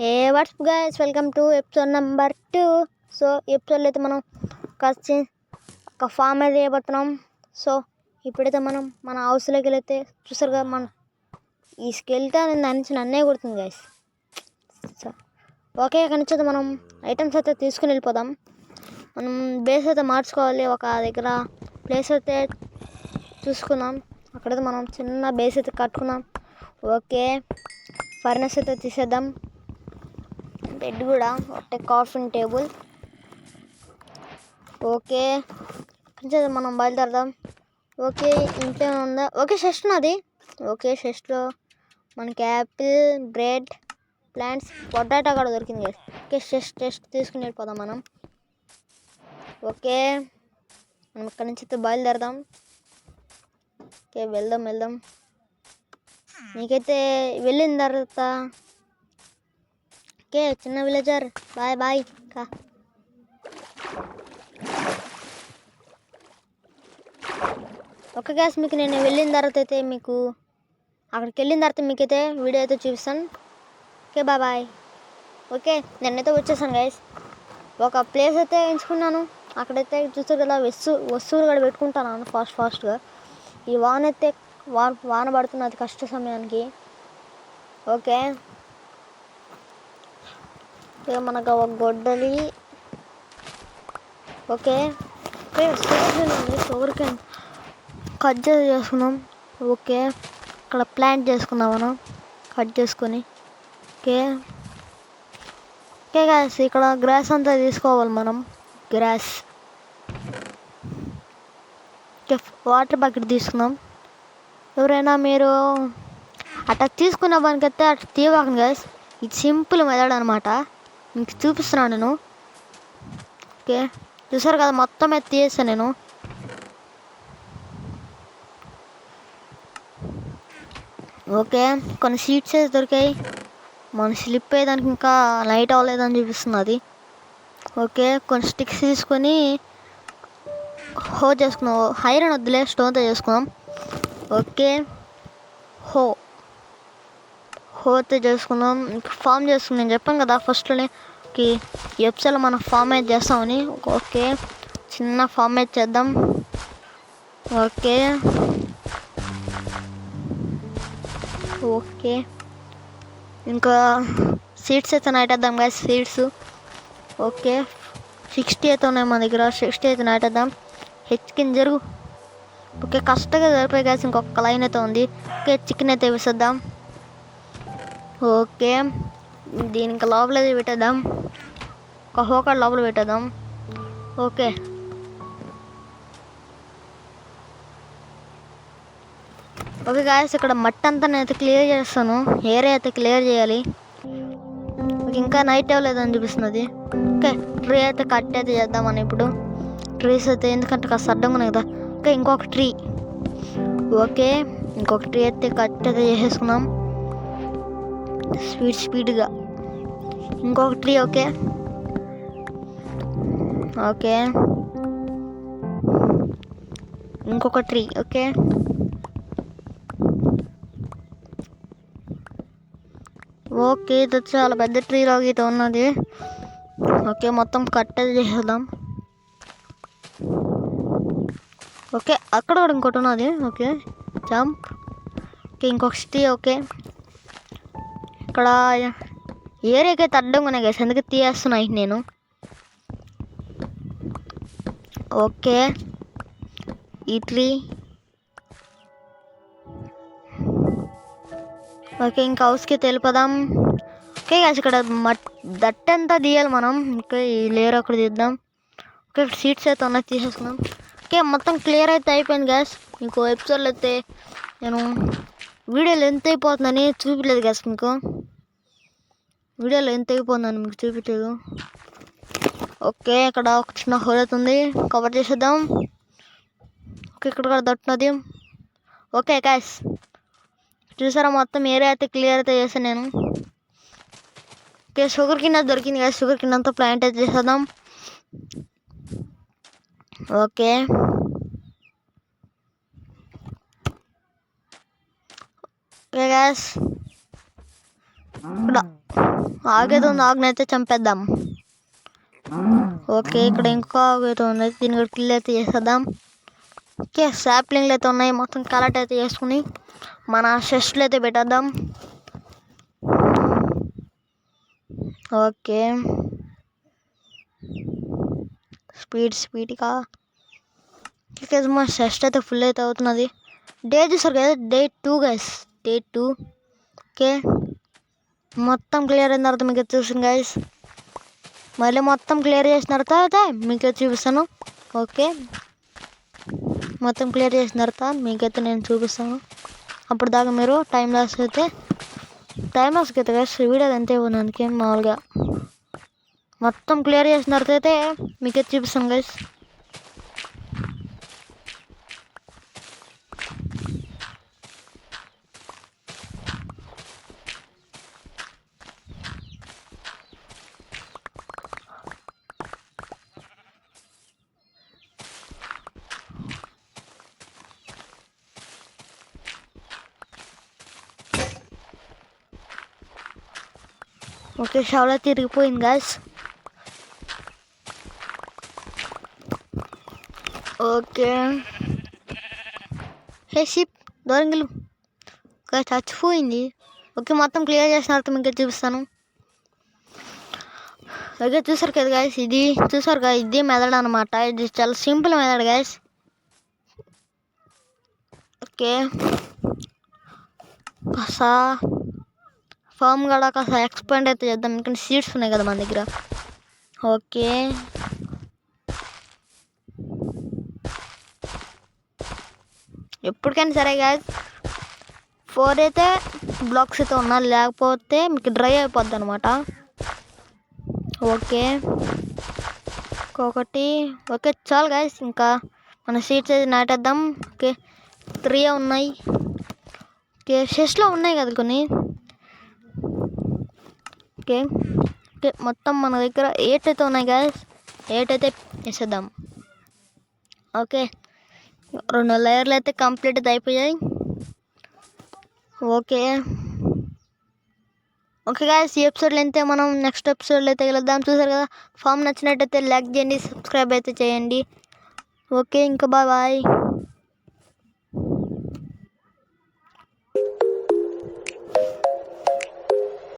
Hey what's guys, welcome to episode number 2. So ఎపిసోడ్లో అయితే మనం ఒక ఫామ్ అయితే చేయబోతున్నాం. సో ఇప్పుడైతే మనం మన హౌస్లోకి వెళ్తే చూసారుగా, మన ఈ స్కెల్టన్ దాని నన్నే కొడుతుంది గైస్. సో ఓకే, అక్కడి నుంచి అయితే మనం ఐటమ్స్ అయితే తీసుకుని వెళ్ళిపోదాం. మనం బేస్ అయితే మార్చుకోవాలి. ఒక దగ్గర ప్లేస్ అయితే చూసుకుందాం. అక్కడైతే మనం చిన్న బేస్ అయితే కట్టుకుందాం. ఓకే, ఫర్నెస్ అయితే తీసేద్దాం. బెడ్ కూడా ఒకటే, కాఫింగ్ టేబుల్. ఓకే, కొంచెం మనం బయలుదేరదాం. ఓకే, ఇంట్లో ఉందా? ఓకే, చెస్ట్ ఉన్నది. ఓకే, చెస్ట్లో మనకి యాపిల్, బ్రెడ్, ప్లాంట్స్, పొటాటో కూడా దొరికింది. ఓకే, చెస్ట్ తీసుకుని వెళ్ళిపోదాం మనం. ఓకే, మనం ఇక్కడ నుంచి అయితే బయలుదేరదాం. ఓకే, వెళ్దాం. మీకైతే వెళ్ళిన తర్వాత ఓకే చిన్న విలేజర్, బాయ్ కా. ఓకే గ్యాస్, మీకు నేను వెళ్ళిన తర్వాత అయితే మీకు అక్కడికి వెళ్ళిన తర్వాత మీకైతే వీడియో అయితే చూపిస్తాను. Okay bye. ఓకే, నేనైతే వచ్చేసాను గైస్. ఒక ప్లేస్ అయితే ఎంచుకున్నాను. అక్కడైతే చూస్తారు కదా, వస్తువులు కూడా పెట్టుకుంటాను ఫాస్ట్గా. ఈ వాన పడుతున్నది కష్ట సమయానికి. ఓకే, మనకు ఒక గొడ్డలి. ఓకే, షుగర్ కట్ చేసుకున్నాం. ఓకే, ఇక్కడ ప్లాంట్ చేసుకున్నాం మనం, కట్ చేసుకొని. ఓకే గాయస్, ఇక్కడ గ్రాస్ అంతా తీసుకోవాలి మనం. గ్రాస్. ఓకే, వాటర్ బకెట్ తీసుకున్నాం. ఎవరైనా మీరు అట్లా తీసుకున్న పనికైతే అట్లా తీయకండి గాయస్. ఇది సింపుల్ మెథడ్ అనమాట, మీకు చూపిస్తున్నాను నేను. ఓకే, చూసారు కదా, మొత్తం అయితే తీసేస్తాను నేను. ఓకే, కొన్ని సీట్స్ అయితే దొరికాయి. మన స్లిప్ అయ్యేదానికి ఇంకా లైట్ అవ్వలేదని చూపిస్తున్నది. ఓకే, కొన్ని స్టిక్స్ తీసుకొని హో చేసుకున్నాం. ఐరన్ వద్దులే, స్టోన్తో చేసుకున్నాం. ఓకే, హోతో చేసుకున్నాం. ఫామ్ చేసుకున్నాం. నేను చెప్పాను కదా ఫస్ట్లోనే, ఈ ఎపిసోడ్లో మనం ఫామ్ అయితే చేస్తామని. ఓకే, చిన్న ఫామ్ అయితే చేద్దాం. ఓకే, ఇంకా సీడ్స్ అయితే నాటేద్దాం గాయస్. సీడ్స్ ఓకే, 60 అయితే ఉన్నాయి మన దగ్గర. 60 అయితే నాటేద్దాం. కింద జరుగు. ఓకే, కష్టంగా సరిపోయి గాయస్. ఇంకొక లైన్ అయితే ఉంది. ఓకే, చికెన్ అయితే వేసేద్దాం. ఓకే, దీనికి లోపల పెట్టేద్దాం. ఒక హోకాడ్ లోపల పెట్టేద్దాం. ఓకే గాయస్, ఇక్కడ మట్టి అంతా నేనైతే క్లియర్ చేస్తాను. ఏరియా అయితే క్లియర్ చేయాలి. ఇంకా నైట్ అవ్వలేదని చూపిస్తున్నది. ఓకే, ట్రీ అయితే కట్ అయితే చేద్దామని ఇప్పుడు. ట్రీస్ అయితే ఎందుకంటే కాస్త అడ్డంగా ఉన్నాయి కదా. ఓకే, ఇంకొక ట్రీ. ఓకే, ఇంకొక ట్రీ అయితే కట్ అయితే చేసేసుకున్నాం స్పీడ్గా. ఇంకొక ట్రీ. ఓకే, ఇంకొక ట్రీ. ఓకే, ఇది చాలా పెద్ద ట్రీ లాగా అయితే ఉన్నది. ఓకే, మొత్తం కట్ అయితే చేసేద్దాం. ఓకే, అక్కడ కూడా ఇంకోటి ఉన్నది. Okay, jump. ఓకే, ఇంకొక ట్రీ. ఓకే, ఇక్కడ ఏరియాకి అయితే అడ్డంగా ఉన్నాయి కదా, అందుకే తీయేస్తున్నాయి నేను. ఓకే, ఈ ట్రీ. ఓకే, ఇంకా హౌస్కి తెలిపదాం. ఓకే గాయస్, ఇక్కడ దట్టంతా తీయాలి మనం. ఇంకా ఈ లేయర్ అక్కడ తీద్దాం. ఓకే, సీట్స్ అయితే ఉన్నాయి, తీసేసుకున్నాం. ఓకే, మొత్తం క్లియర్ అయితే అయిపోయింది గ్యాస్. ఇంకో ఎపిసోడ్లో అయితే నేను వీడియోలో ఎంత అయిపోతుందని చూపించలేదు గ్యాస్. మీకు వీడియోలో ఎంత అయిపోతుందని మీకు చూపించలేదు. ఓకే, ఇక్కడ ఒక చిన్న హోల్ అవుతుంది, కవర్ చేసేద్దాం. ఓకే, ఇక్కడ కూడా దట్టున్నది. ఓకే గ్యాస్, చూసారా, మొత్తం ఏరియా అయితే క్లియర్ అయితే చేశాను నేను. ఓకే, షుగర్ కింద దొరికింది కదా, షుగర్ కింద అంతా ప్లాంట్ అయితే చేసేద్దాం. ఓకే, గ్యాస్, ఇక్కడ ఆగేది ఉంది, ఆగ్నైతే చంపేద్దాం. ఓకే, ఇక్కడ ఇంకో ఆగేది ఉంది, దీని కూడా కిల్ అయితే చేసేద్దాం. ఓకే, సాప్లింగ్లు అయితే ఉన్నాయి, మొత్తం కలెక్ట్ అయితే చేసుకుని మన చెస్ట్లు అయితే పెట్టేద్దాం. ఓకే, స్పీడ్గా మా చెస్ట్ అయితే ఫుల్ అయితే అవుతున్నది. డే చూసారు కదా, డే 2 గైస్, డే 2. ఓకే, మొత్తం క్లియర్ అయిన తర్వాత మీకు చూసాను గైస్. మళ్ళీ మొత్తం క్లియర్ చేసిన తర్వాత మీకు చూపిస్తాను. ఓకే, మొత్తం క్లియర్ చేసిన తర్వాత మీకైతే నేను చూపిస్తాను. అప్పుడు దాకా మీరు టైం లాస్కి అయితే గైస్ వీడియో అంతే ఉన్నదానికి మామూలుగా మొత్తం క్లియర్ చేసిన తర్వాత అయితే మీకైతే చూపిస్తాను గైస్. ఓకే, షవలో తిరిగిపోయింది గాయస్. ఓకే, హే షిప్ దొరింగిలు చచ్చిపోయింది. ఓకే, మొత్తం క్లియర్ చేసిన తర్వాత మీకు చూపిస్తాను. ఓకే, చూసారు కదా గాయస్, ఇది చూసారు కదా, ఇది మెథడ్ అనమాట. ఇది చాలా సింపుల్ మెథడ్ గాయస్. ఓకే, కాస్త ఫామ్ కూడా కాస్త ఎక్స్పాండ్ అయితే చేద్దాం, ఎందుకంటే సీడ్స్ ఉన్నాయి కదా మన దగ్గర. ఓకే, ఎప్పటికైనా సరే గాయస్ 4 అయితే బ్లాక్స్ అయితే ఉన్నా, లేకపోతే మీకు డ్రై అయిపోద్ది అనమాట. ఓకే, ఇంకొకటి. ఓకే, చాలు గాయస్, ఇంకా మన సీడ్స్ అయితే నాటేద్దాం. ఓకే, 3 ఉన్నాయి. ఓకే, షెస్ట్లో ఉన్నాయి కదా కొన్ని. ఓకే, ఓకే, మొత్తం మన దగ్గర 8 అయితే ఉన్నాయి గాయస్. 8 అయితే వేసేద్దాం. ఓకే, 2 లేయర్లు అయితే కంప్లీట్ అయితే అయిపోయాయి. ఓకే ఓకే గాయస్, ఈ ఎపిసోడ్లో అయితే మనం నెక్స్ట్ ఎపిసోడ్లో అయితే వెళ్దాం. చూసారు కదా, ఫామ్ నచ్చినట్టయితే లైక్ చేయండి, సబ్స్క్రైబ్ అయితే చేయండి. ఓకే, ఇంకా బాయ్.